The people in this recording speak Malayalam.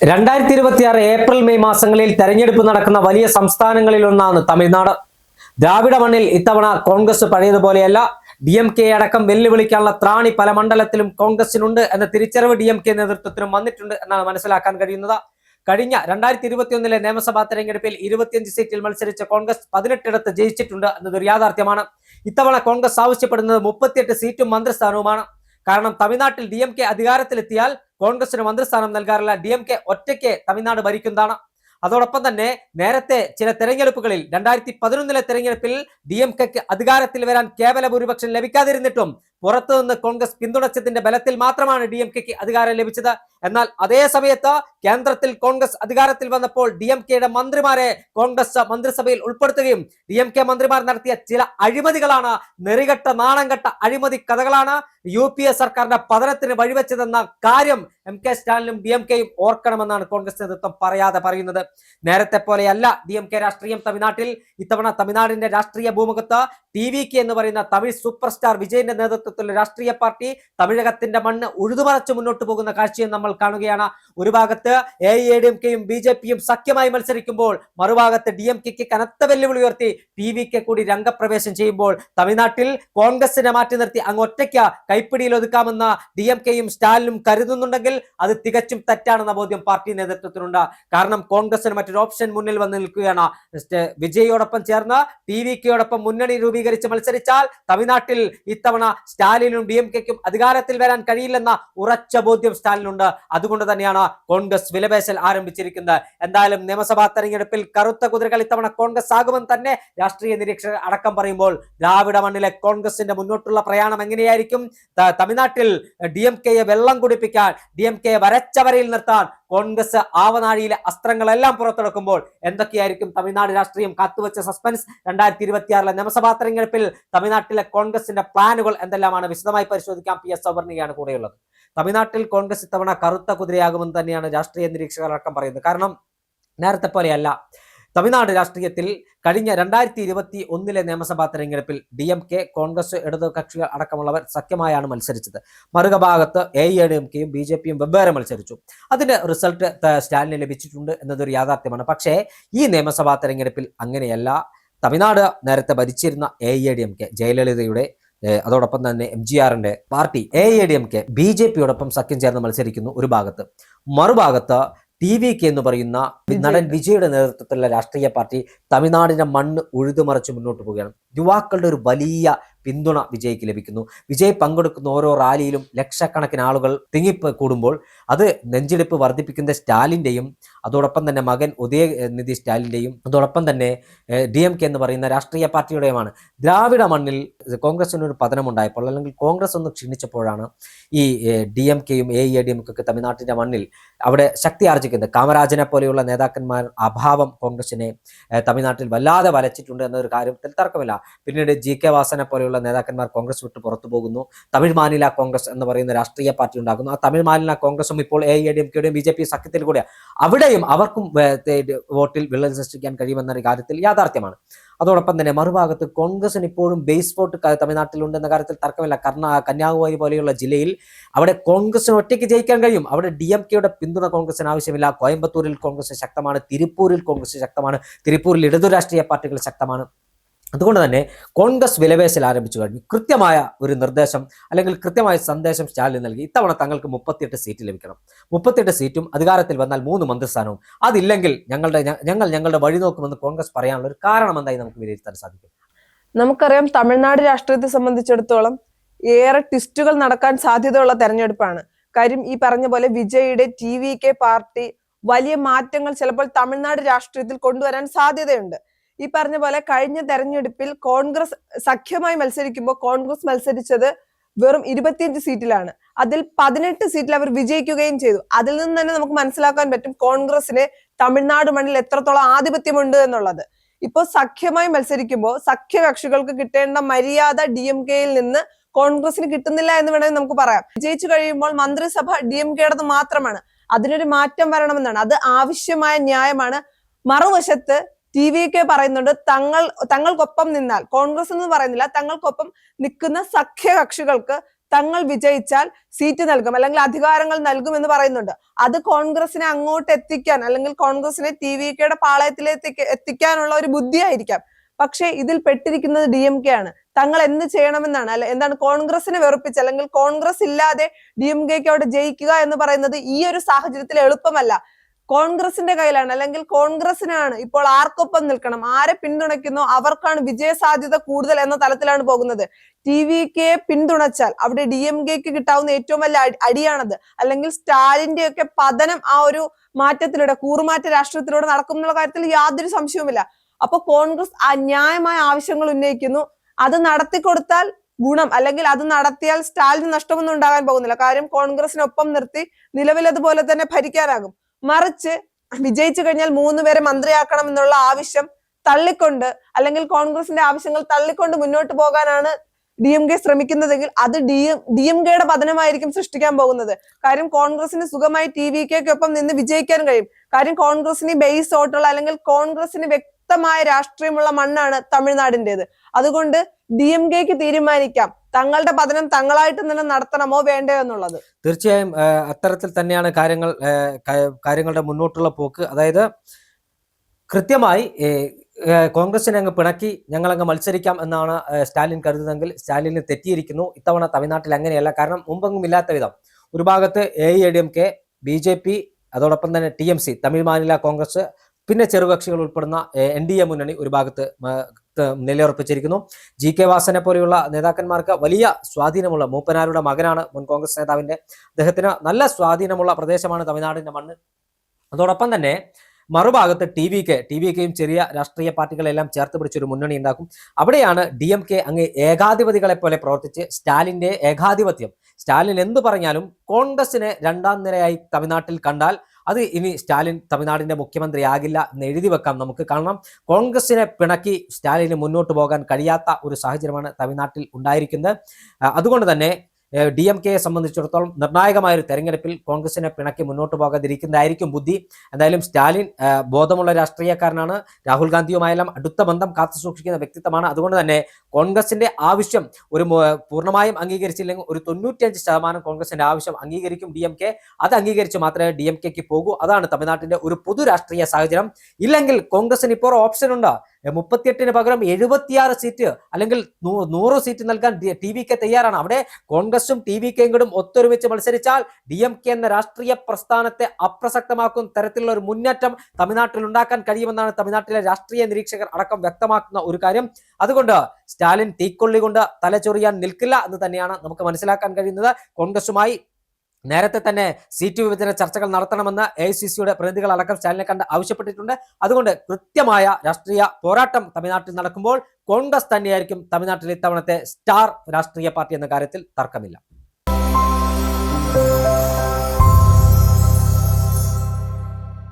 2026 ഏപ്രിൽ മെയ് മാസങ്ങളിൽ തെരഞ്ഞെടുപ്പ് നടക്കുന്ന വലിയ സംസ്ഥാനങ്ങളിൽ ഒന്നാണ് തമിഴ്നാട്. ദ്രാവിഡ മണ്ണിൽ ഇത്തവണ കോൺഗ്രസ് പഴയതുപോലെയല്ല. DMK അടക്കം വെല്ലുവിളിക്കാനുള്ള ത്രാണി പല മണ്ഡലത്തിലും കോൺഗ്രസിനുണ്ട് എന്ന തിരിച്ചറിവ് DMK നേതൃത്വത്തിനും വന്നിട്ടുണ്ട് എന്നാണ് മനസ്സിലാക്കാൻ കഴിയുന്നത്. കഴിഞ്ഞ 2021 നിയമസഭാ തെരഞ്ഞെടുപ്പിൽ 25 സീറ്റിൽ മത്സരിച്ച കോൺഗ്രസ് 18 ജയിച്ചിട്ടുണ്ട് എന്നതൊരു യാഥാർത്ഥ്യമാണ്. ഇത്തവണ കോൺഗ്രസ് ആവശ്യപ്പെടുന്നത് 38 സീറ്റും മന്ത്രിസ്ഥാനവുമാണ്. കാരണം തമിഴ്നാട്ടിൽ DMK അധികാരത്തിലെത്തിയാൽ കോൺഗ്രസിന് മന്ത്രിസ്ഥാനം നൽകാറില്ല. DMK ഒറ്റയ്ക്ക് തമിഴ്നാട് ഭരിക്കുന്നതാണ്. അതോടൊപ്പം തന്നെ നേരത്തെ ചില തെരഞ്ഞെടുപ്പുകളിൽ 2011 തെരഞ്ഞെടുപ്പിൽ DMKക്ക് അധികാരത്തിൽ വരാൻ കേവല ഭൂരിപക്ഷം ലഭിക്കാതിരുന്നിട്ടും പുറത്തുനിന്ന് കോൺഗ്രസ് പിന്തുണച്ചതിന്റെ ബലത്തിൽ മാത്രമാണ് DMKക്ക് അധികാരം ലഭിച്ചത്. എന്നാൽ അതേ സമയത്ത് കേന്ദ്രത്തിൽ കോൺഗ്രസ് അധികാരത്തിൽ വന്നപ്പോൾ DMKയുടെ മന്ത്രിമാരെ കോൺഗ്രസ് മന്ത്രിസഭയിൽ ഉൾപ്പെടുത്തുകയും DMK മന്ത്രിമാർ നടത്തിയ ചില അഴിമതികളാണ്, നെറികെട്ട നാണംകെട്ട അഴിമതി കഥകളാണ് UPA സർക്കാരിന്റെ പതനത്തിന് വഴിവെച്ചതെന്ന കാര്യം MK സ്റ്റാലിനും DMKയും ഓർക്കണമെന്നാണ് കോൺഗ്രസ് നേതൃത്വം പറയാതെ പറയുന്നത്. നേരത്തെ പോലെയല്ല DMK രാഷ്ട്രീയം തമിഴ്നാട്ടിൽ. ഇത്തവണ തമിഴ്നാടിന്റെ രാഷ്ട്രീയ ഭൂമുഖത്ത് TVK എന്ന് പറയുന്ന തമിഴ് സൂപ്പർ സ്റ്റാർ വിജയന്റെ നേതൃത്വത്തിലുള്ള രാഷ്ട്രീയ പാർട്ടി തമിഴകത്തിന്റെ മണ്ണ് ഉഴുതുമറച്ച് മുന്നോട്ട് പോകുന്ന കാഴ്ചയും നമ്മൾ കാണുകയാണ്. ഒരു ഭാഗത്ത് AIADMKയും BJPയും സഖ്യമായി മത്സരിക്കുമ്പോൾ മറുഭാഗത്ത് DMKക്ക് കനത്ത വെല്ലുവിളി ഉയർത്തി TVK കൂടി രംഗപ്രവേശം ചെയ്യുമ്പോൾ തമിഴ്നാട്ടിൽ കോൺഗ്രസിനെ മാറ്റി നിർത്തി അങ്ങ് ഒറ്റയ്ക്ക് കൈപ്പിടിയിൽ ഒതുക്കാമെന്ന് DMKയും സ്റ്റാലിനും കരുതുന്നുണ്ടെങ്കിൽ അത് തികച്ചും തെറ്റാണെന്ന ബോധ്യം പാർട്ടി നേതൃത്വത്തിനുണ്ട്. കാരണം കോൺഗ്രസിന് മറ്റൊരു ഓപ്ഷൻ മുന്നിൽ വന്ന് നിൽക്കുകയാണ്. വിജയോടൊപ്പം ചേർന്ന് TVKയോടൊപ്പം മുന്നണി രൂപീകരിച്ച് മത്സരിച്ചാൽ തമിഴ്നാട്ടിൽ ഇത്തവണ സ്റ്റാലിനും DMKക്കും അധികാരത്തിൽ വരാൻ കഴിയില്ലെന്ന ഉറച്ച ബോധ്യം സ്റ്റാലിനുണ്ട്. അതുകൊണ്ട് തന്നെയാണ് കോൺഗ്രസ് വിലപേശൽ ആരംഭിച്ചിരിക്കുന്നത്. എന്തായാലും നിയമസഭാ തെരഞ്ഞെടുപ്പിൽ കറുത്ത കുതിരകൾ ഇത്തവണ കോൺഗ്രസ് ആകുമെന്ന് തന്നെ രാഷ്ട്രീയ നിരീക്ഷകർ അടക്കം പറയുമ്പോൾ ദ്രാവിഡ മണ്ണിലെ കോൺഗ്രസിന്റെ മുന്നോട്ടുള്ള പ്രയാണം എങ്ങനെയായിരിക്കും? തമിഴ്നാട്ടിൽ DMKയെ വെള്ളം കുടിപ്പിക്കാൻ, DMKയെ വരച്ച വരയിൽ നിർത്താൻ കോൺഗ്രസ് ആവനാഴിയിലെ അസ്ത്രങ്ങളെല്ലാം പുറത്തെടുക്കുമ്പോൾ എന്തൊക്കെയായിരിക്കും തമിഴ്നാട് രാഷ്ട്രീയം കാത്തുവെച്ച സസ്പെൻസ്? 2026 നിയമസഭാ തെരഞ്ഞെടുപ്പിൽ തമിഴ്നാട്ടിലെ കോൺഗ്രസിന്റെ പ്ലാനുകൾ എന്തെല്ലാമാണ്? വിശദമായി പരിശോധിക്കാം. PS സൗവർണികയാണ് കൂടെയുള്ളത്. തമിഴ്നാട്ടിൽ കോൺഗ്രസ് ഇത്തവണ കറുത്ത കുതിരയാകുമെന്ന് തന്നെയാണ് രാഷ്ട്രീയ നിരീക്ഷകരടക്കം പറയുന്നത്. കാരണം നേരത്തെ പോലെയല്ല. തമിഴ്നാട് രാഷ്ട്രീയത്തിൽ കഴിഞ്ഞ 2021 നിയമസഭാ തെരഞ്ഞെടുപ്പിൽ DMK, കോൺഗ്രസ്, ഇടതു കക്ഷികൾ അടക്കമുള്ളവർ സഖ്യമായാണ് മത്സരിച്ചത്. മറുഭാഗത്ത് AIADMKയും BJPയും വെവ്വേറെ മത്സരിച്ചു. അതിന്റെ റിസൾട്ട് സ്റ്റാലിന് ലഭിച്ചിട്ടുണ്ട് എന്നതൊരു യാഥാർത്ഥ്യമാണ്. പക്ഷേ ഈ നിയമസഭാ തെരഞ്ഞെടുപ്പിൽ അങ്ങനെയല്ല. തമിഴ്നാട് നേരത്തെ ഭരിച്ചിരുന്ന AIADMK, ജയലളിതയുടെ അതോടൊപ്പം തന്നെ MGRന്റെ പാർട്ടി AIADMK BJPയോടൊപ്പം സഖ്യം ചേർന്ന് മത്സരിക്കുന്നു ഒരു ഭാഗത്ത്. മറുഭാഗത്ത് TVK എന്ന് പറയുന്ന നടൻ വിജയുടെ നേതൃത്വത്തിലുള്ള രാഷ്ട്രീയ പാർട്ടി തമിഴ്നാടിന്റെ മണ്ണ് ഉഴുതുമറിച്ച് മുന്നോട്ട് പോവുകയാണ്. യുവാക്കളുടെ ഒരു വലിയ പിന്തുണ വിജയ്ക്ക് ലഭിക്കുന്നു. വിജയ് പങ്കെടുക്കുന്ന ഓരോ റാലിയിലും ലക്ഷക്കണക്കിന് ആളുകൾ തിങ്ങിക്കൂടുമ്പോൾ അത് നെഞ്ചെടുപ്പ് വർദ്ധിപ്പിക്കുന്ന സ്റ്റാലിൻ്റെയും അതോടൊപ്പം തന്നെ മകൻ ഉദയനിധി സ്റ്റാലിൻ്റെയും അതോടൊപ്പം തന്നെ DMK എന്ന് പറയുന്ന രാഷ്ട്രീയ പാർട്ടിയുടെയുമാണ്. ദ്രാവിഡ മണ്ണിൽ കോൺഗ്രസിനൊരു പതനമുണ്ടായപ്പോൾ അല്ലെങ്കിൽ കോൺഗ്രസ് ഒന്ന് ക്ഷീണിച്ചപ്പോഴാണ് ഈ DMKയും AIADMK തമിഴ്നാട്ടിൻ്റെ മണ്ണിൽ അവിടെ ശക്തി ആർജിക്കുന്നത്. കാമരാജനെ പോലെയുള്ള നേതാക്കന്മാർ അഭാവം കോൺഗ്രസിനെ തമിഴ്നാട്ടിൽ വല്ലാതെ വലച്ചിട്ടുണ്ട് എന്നൊരു കാര്യത്തിൽ തർക്കമില്ല. പിന്നീട് GK വാസനെ പോലെയുള്ള നേതാക്കന്മാർ കോൺഗ്രസ് വിട്ട് പുറത്തു പോകുന്നു. തമിഴ് മാനില കോൺഗ്രസ് എന്ന് പറയുന്ന രാഷ്ട്രീയ പാർട്ടി ഉണ്ടാകുന്നു. ആ തമിഴ് മാനില കോൺഗ്രസും ഇപ്പോൾ AIADMKയുടെയും BJP സഖ്യത്തിൽ കൂടെ അവിടെയും അവർക്കും വോട്ടിൽ വിള്ളൽ സൃഷ്ടിക്കാൻ കഴിയുമെന്ന കാര്യത്തിൽ യാഥാർത്ഥ്യമാണ്. അതോടൊപ്പം തന്നെ മറുഭാഗത്ത് കോൺഗ്രസിന് ഇപ്പോഴും ബേസ് വോട്ട് തമിഴ്നാട്ടിലുണ്ടെന്ന കാര്യത്തിൽ തർക്കമില്ല. കന്യാകുമാരി പോലെയുള്ള ജില്ലയിൽ അവിടെ കോൺഗ്രസിന് ഒറ്റയ്ക്ക് ജയിക്കാൻ കഴിയും. അവിടെ DMKയുടെ പിന്തുണ കോൺഗ്രസിന് ആവശ്യമില്ല. കോയമ്പത്തൂരിൽ കോൺഗ്രസ് ശക്തമാണ്, തിരുപ്പൂരിൽ കോൺഗ്രസ് ശക്തമാണ്, തിരുപ്പൂരിൽ ഇടതു രാഷ്ട്രീയ പാർട്ടികൾ ശക്തമാണ്. അതുകൊണ്ട് തന്നെ കോൺഗ്രസ് വിലപേശൽ ആരംഭിച്ചു കഴിഞ്ഞു. കൃത്യമായ ഒരു നിർദ്ദേശം അല്ലെങ്കിൽ കൃത്യമായ സന്ദേശം സ്റ്റാലിൻ നൽകി. ഇത്തവണ തങ്ങൾക്ക് 38 സീറ്റ് ലഭിക്കണം. 38 സീറ്റും അധികാരത്തിൽ വന്നാൽ 3 മന്ത്രിസ്ഥാനവും. അതില്ലെങ്കിൽ ഞങ്ങളുടെ വഴി നോക്കുമെന്ന് കോൺഗ്രസ് പറയാനുള്ള ഒരു കാരണം എന്തായി നമുക്ക് വിലയിരുത്താൻ സാധിക്കും? നമുക്കറിയാം, തമിഴ്നാട് രാഷ്ട്രീയത്തെ സംബന്ധിച്ചിടത്തോളം ഏറെ ട്വിസ്റ്റുകൾ നടക്കാൻ സാധ്യതയുള്ള തെരഞ്ഞെടുപ്പാണ്. കാര്യം ഈ പറഞ്ഞ പോലെ വിജയുടെ TVK പാർട്ടി വലിയ മാറ്റങ്ങൾ ചിലപ്പോൾ തമിഴ്നാട് രാഷ്ട്രീയത്തിൽ കൊണ്ടുവരാൻ സാധ്യതയുണ്ട്. ഈ പറഞ്ഞ പോലെ കഴിഞ്ഞ തെരഞ്ഞെടുപ്പിൽ കോൺഗ്രസ് സഖ്യമായി മത്സരിക്കുമ്പോൾ കോൺഗ്രസ് മത്സരിച്ചത് വെറും 25 സീറ്റിലാണ്. അതിൽ 18 സീറ്റിൽ അവർ വിജയിക്കുകയും ചെയ്തു. അതിൽ നിന്ന് തന്നെ നമുക്ക് മനസ്സിലാക്കാൻ പറ്റും കോൺഗ്രസിന് തമിഴ്നാട് മണ്ണിൽ എത്രത്തോളം ആധിപത്യമുണ്ട് എന്നുള്ളത്. ഇപ്പൊ സഖ്യമായി മത്സരിക്കുമ്പോൾ സഖ്യകക്ഷികൾക്ക് കിട്ടേണ്ട മര്യാദ DMKയിൽ നിന്ന് കോൺഗ്രസിന് കിട്ടുന്നില്ല എന്ന് വേണമെങ്കിൽ നമുക്ക് പറയാം. വിജയിച്ചു കഴിയുമ്പോൾ മന്ത്രിസഭ DMKയുടേത് മാത്രമാണ്. അതിനൊരു മാറ്റം വരണമെന്നാണ്. അത് ആവശ്യമായ ന്യായമാണ്. മറുവശത്ത് TVK പറയുന്നുണ്ട് തങ്ങൾക്കൊപ്പം നിന്നാൽ, കോൺഗ്രസ് എന്ന് പറയുന്നില്ല, തങ്ങൾക്കൊപ്പം നിൽക്കുന്ന സഖ്യകക്ഷികൾക്ക് തങ്ങൾ വിജയിച്ചാൽ സീറ്റ് നൽകും അല്ലെങ്കിൽ അധികാരങ്ങൾ നൽകും എന്ന് പറയുന്നുണ്ട്. അത് കോൺഗ്രസിനെ അങ്ങോട്ട് എത്തിക്കാൻ അല്ലെങ്കിൽ കോൺഗ്രസിനെ TVKയുടെ പാളയത്തിലേക്ക് എത്തിക്കാനുള്ള ഒരു ബുദ്ധിയായിരിക്കാം. പക്ഷേ ഇതിൽ പെട്ടിരിക്കുന്നത് DMK ആണ്. തങ്ങൾ എന്ത് ചെയ്യണമെന്നാണ്, എന്താണ് കോൺഗ്രസിനെ വെറുപ്പിച്ച് അല്ലെങ്കിൽ കോൺഗ്രസ് ഇല്ലാതെ DMKക്ക് അവിടെ ജയിക്കുക എന്ന് പറയുന്നത് ഈ ഒരു സാഹചര്യത്തിൽ എളുപ്പമല്ല. കോൺഗ്രസിന്റെ കയ്യിലാണ്, അല്ലെങ്കിൽ കോൺഗ്രസിനാണ് ഇപ്പോൾ ആർക്കൊപ്പം നിൽക്കണം, ആരെ പിന്തുണയ്ക്കുന്നോ അവർക്കാണ് വിജയ സാധ്യത കൂടുതൽ എന്ന തലത്തിലാണ് പോകുന്നത്. TVKയെ പിന്തുണച്ചാൽ അവിടെ DMKക്ക് കിട്ടാവുന്ന ഏറ്റവും വലിയ അടിയാണത്. അല്ലെങ്കിൽ സ്റ്റാലിന്റെ ഒക്കെ പതനം ആ ഒരു മാറ്റത്തിലൂടെ, കൂറുമാറ്റ രാഷ്ട്രീയത്തിലൂടെ നടക്കും എന്നുള്ള കാര്യത്തിൽ യാതൊരു സംശയവുമില്ല. അപ്പൊ കോൺഗ്രസ് ന്യായമായ ആവശ്യങ്ങൾ ഉന്നയിക്കുന്നു. അത് നടത്തിക്കൊടുത്താൽ ഗുണം, അല്ലെങ്കിൽ അത് നടത്തിയാൽ സ്റ്റാലിന് നഷ്ടമൊന്നും ഉണ്ടാകാൻ പോകുന്നില്ല. കാര്യം കോൺഗ്രസിനൊപ്പം നിർത്തി നിലവിലതുപോലെ തന്നെ ഭരിക്കാനാകും. മറിച്ച് വിജയിച്ചു കഴിഞ്ഞാൽ 3 പേരെ മന്ത്രിയാക്കണം എന്നുള്ള ആവശ്യം തള്ളിക്കൊണ്ട്, അല്ലെങ്കിൽ കോൺഗ്രസിന്റെ ആവശ്യങ്ങൾ തള്ളിക്കൊണ്ട് മുന്നോട്ട് പോകാനാണ് DMK ശ്രമിക്കുന്നതെങ്കിൽ അത് DMKയുടെ പതനമായിരിക്കും സൃഷ്ടിക്കാൻ പോകുന്നത്. കാര്യം കോൺഗ്രസിന് സുഖമായി TVKക്കൊപ്പം നിന്ന് വിജയിക്കാൻ കഴിയും. കാര്യം കോൺഗ്രസിന് ബേസ് വോട്ടുള്ള, അല്ലെങ്കിൽ കോൺഗ്രസിന് വ്യക്തമായ രാഷ്ട്രീയമുള്ള മണ്ണാണ് തമിഴ്നാടിൻ്റെത്. അതുകൊണ്ട് DMKക്ക് തീരുമാനിക്കാം തങ്ങളുടെ പതനം തങ്ങളായിട്ട് തന്നെ നടത്തണമോ വേണ്ടയോ എന്നുള്ളത്. തീർച്ചയായും അത്തരത്തിൽ തന്നെയാണ് കാര്യങ്ങളുടെ മുന്നോട്ടുള്ള പോക്ക്. അതായത് കൃത്യമായി കോൺഗ്രസിനെ അങ്ങ് പിണക്കി ഞങ്ങളങ്ങ് മത്സരിക്കാം എന്നാണ് സ്റ്റാലിൻ കരുതുന്നതെങ്കിൽ സ്റ്റാലിന് തെറ്റിയിരിക്കുന്നു. ഇത്തവണ തമിഴ്നാട്ടിൽ അങ്ങനെയല്ല. കാരണം മുമ്പെങ്ങും ഇല്ലാത്ത വിധം ഒരു ഭാഗത്ത് AIADMK, BJP, അതോടൊപ്പം തന്നെ TMC, തമിഴ് മാനില കോൺഗ്രസ്, പിന്നെ ചെറുകക്ഷികൾ ഉൾപ്പെടുന്ന NDA മുന്നണി ഒരു ഭാഗത്ത് നിലയുറപ്പിച്ചിരിക്കുന്നു. GK വാസനെ പോലെയുള്ള നേതാക്കന്മാർക്ക് വലിയ സ്വാധീനമുള്ള, മൂപ്പനാരുടെ മകനാണ് മുൻ കോൺഗ്രസ് നേതാവിന്റെ, അദ്ദേഹത്തിന് നല്ല സ്വാധീനമുള്ള പ്രദേശമാണ് തമിഴ്നാടിന്റെ മണ്ണ്. അതോടൊപ്പം തന്നെ മറുഭാഗത്ത് TVKയും ചെറിയ രാഷ്ട്രീയ പാർട്ടികളെല്ലാം ചേർത്ത് പിടിച്ചൊരു മുന്നണി ഉണ്ടാക്കും. അവിടെയാണ് DMK അങ്ങ് ഏകാധിപതികളെ പോലെ പ്രവർത്തിച്ച് സ്റ്റാലിന്റെ ഏകാധിപത്യം, സ്റ്റാലിൻ എന്തു പറഞ്ഞാലും കോൺഗ്രസിനെ 2ാം നിരയായി തമിഴ്നാട്ടിൽ കണ്ടാൽ അത് ഇനി സ്റ്റാലിൻ തമിഴ്നാടിന്റെ മുഖ്യമന്ത്രി ആകില്ല എന്ന് എഴുതി വെക്കാം നമുക്ക്. കാരണം കോൺഗ്രസിനെ പിണക്കി സ്റ്റാലിന് മുന്നോട്ട് പോകാൻ കഴിയാത്ത ഒരു സാഹചര്യമാണ് തമിഴ്നാട്ടിൽ ഉണ്ടായിരിക്കുന്നത്. അതുകൊണ്ട് തന്നെ DMKയെ സംബന്ധിച്ചിടത്തോളം നിർണായകമായ ഒരു തെരഞ്ഞെടുപ്പിൽ കോൺഗ്രസിനെ പിണക്കി മുന്നോട്ട് പോകാതിരിക്കുന്നതായിരിക്കും ബുദ്ധി. എന്തായാലും സ്റ്റാലിൻ ബോധമുള്ള രാഷ്ട്രീയക്കാരനാണ്, രാഹുൽ ഗാന്ധിയുമായെല്ലാം അടുത്ത ബന്ധം കാത്തു സൂക്ഷിക്കുന്ന വ്യക്തിത്വമാണ്. അതുകൊണ്ട് തന്നെ കോൺഗ്രസിന്റെ ആവശ്യം ഒരു പൂർണ്ണമായും അംഗീകരിച്ചില്ലെങ്കിൽ ഒരു 95% കോൺഗ്രസിന്റെ ആവശ്യം അംഗീകരിക്കും DMK. അത് അംഗീകരിച്ച് മാത്രമേ DMKക്ക് പോകൂ. അതാണ് തമിഴ്നാട്ടിന്റെ ഒരു പൊതു രാഷ്ട്രീയ സാഹചര്യം. ഇല്ലെങ്കിൽ കോൺഗ്രസിന് ഇപ്പോൾ ഓപ്ഷൻ ഉണ്ട്. 38-ന് പകരം 76 സീറ്റ് അല്ലെങ്കിൽ 100 സീറ്റ് നൽകാൻ TVK തയ്യാറാണ്. അവിടെ കോൺഗ്രസും TVKയും കൂടെ ഒത്തൊരുമിച്ച് മത്സരിച്ചാൽ DMK എന്ന രാഷ്ട്രീയ പ്രസ്ഥാനത്തെ അപ്രസക്തമാക്കുന്ന തരത്തിലുള്ള ഒരു മുന്നേറ്റം തമിഴ്നാട്ടിൽ ഉണ്ടാക്കാൻ കഴിയുമെന്നാണ് തമിഴ്നാട്ടിലെ രാഷ്ട്രീയ നിരീക്ഷകർ അടക്കം വ്യക്തമാക്കുന്ന ഒരു കാര്യം. അതുകൊണ്ട് സ്റ്റാലിൻ തീക്കൊള്ളി കൊണ്ട് തലചൊറിയാൻ നിൽക്കില്ല എന്ന് തന്നെയാണ് നമുക്ക് മനസ്സിലാക്കാൻ കഴിയുന്നത്. കോൺഗ്രസുമായി നേരത്തെ തന്നെ സീറ്റ് വിഭജന ചർച്ചകൾ നടത്തണമെന്ന് AICCയുടെ പ്രതിനിധികൾ അടക്കം സ്റ്റാലിനെ കണ്ട് ആവശ്യപ്പെട്ടിട്ടുണ്ട്. അതുകൊണ്ട് കൃത്യമായ രാഷ്ട്രീയ പോരാട്ടം തമിഴ്നാട്ടിൽ നടക്കുമ്പോൾ കോൺഗ്രസ് തന്നെയായിരിക്കും തമിഴ്നാട്ടിൽ ഇത്തവണത്തെ സ്റ്റാർ രാഷ്ട്രീയ പാർട്ടി എന്ന കാര്യത്തിൽ തർക്കമില്ല.